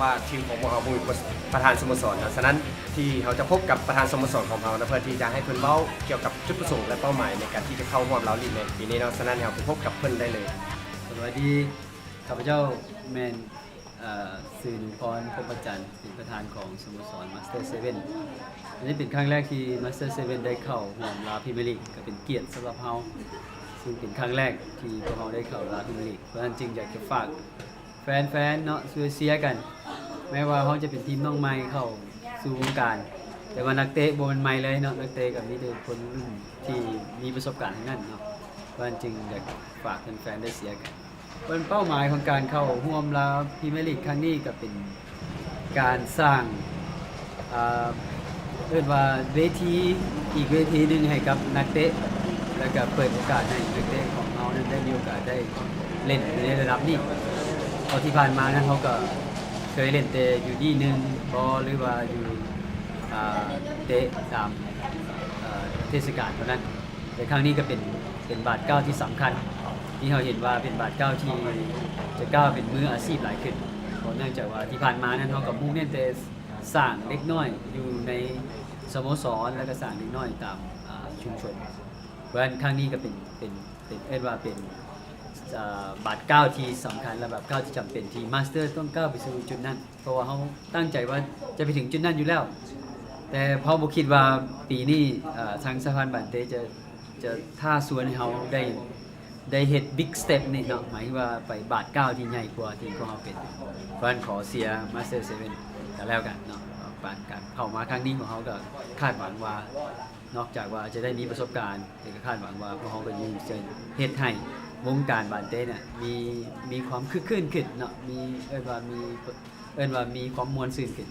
ว่าทีมของพวกเรามีประธานสโมสรนะฉะนั้นที่เขาจะพบกับประธานสโมสรของเราเพื่อที่จะให้เพิ่นเว้าเกี่ยวกับจุดประสงค์และเป้าหมายในการที่จะเข้าร่วมเราลีกในปีนี้เนาะฉะนั้นเราไปพบกับเพิ่นได้เลยสวัสดีข้าพเจ้าแมนสื่อหนุพรพบประจันทร์เป็นประธานของสโมสรมาสเตอร์เซเว่นอันนี้เป็นครั้งแรกที่มาสเตอร์เซเว่นได้เข้าร่วมลาพรีเมียร์ลีกก็เป็นเกียรติสำหรับเราซึ่งเป็นครั้งแรกที่พวกเราได้เข้าลาพรีเมียร์ลีกเพราะฉะนั้นจึงอยากจะฝากแฟนๆเนาะช่วยเชียร์กันแม้ว่าเขาจะเป็นทีมน้องใหม่เข้าสู่วงการแต่ว่านักเตะโบนใหม่เลยเนาะนักเตะกับนี่เป็นคนรุ่นที่มีประสบการณ์ทั้งนั้นเนาะเพราะฉะนั้นจึงอยากฝากแฟนๆได้เชียร์กันเป็นเป้าหมายของการเข้าร่วมลาพรีเมียร์ลีกครั้งนี้ก็เป็นการสร้างเรียกว่าเวทีอีกเวทีหนึ่งให้กับนักเตะแล้วก็เปิดโอกาสให้นักเตะของเรานั้นได้มีโอกาสได้เล่นในระดับนี้พอที่ผ่านมานั้นเขาก็เคยเล่นแต่อยู่ที่หนึ่งบอหรือว่าอยู่เตะตามเทศกาลเท่านั้นแต่ครั้งนี้ก็เป็นบาทเก้าที่สำคัญที่เราเห็นว่าเป็นบาทเก้าที่จะก้าวเป็นมืออาชีพหลายขึ้นเพราะเนื่องจากว่าที่ผ่านมานั้นเขากับมุ่งเน้นแต่สร้างเล็กน้อยอยู่ในสโมสรแล้วก็สร้างเล็กน้อยตามชุมชนเพราะฉะนั้นครั้งนี้ก็เป็นว่าเป็นบาทเก้าที่สำคัญและแบบเก้าที่จำเป็นที่มาสเตอร์ต้องก้าวไปสู่จุดนั้นเพราะว่าเขาตั้งใจว่าจะไปถึงจุดนั้นอยู่แล้วแต่พอบุคิดว่าปีนี้ทางสะพานบันเตจะท่าสวนให้เขาได้เฮ็ดบิ๊กสเต็ปนี่เนาะหมายว่าไปบาทเก้าที่ใหญ่กว่าที่พวกเราเป็นเพราะฉะนั้นขอเสียมาสเตอร์เซเว่นกันแล้วกันเนาะการเข้ามาครั้งนี้ของเขาก็คาดหวังว่านอกจากว่าจะได้มีประสบการณ์แต่ก็คาดหวังว่าพวกเขาก็ยังจะเฮ็ดให้วงการบาสเกตเนี่ยมีความคึกคืนขึ้นเนาะมีเอิ้นว่ามีความมวลซื่นขึ้น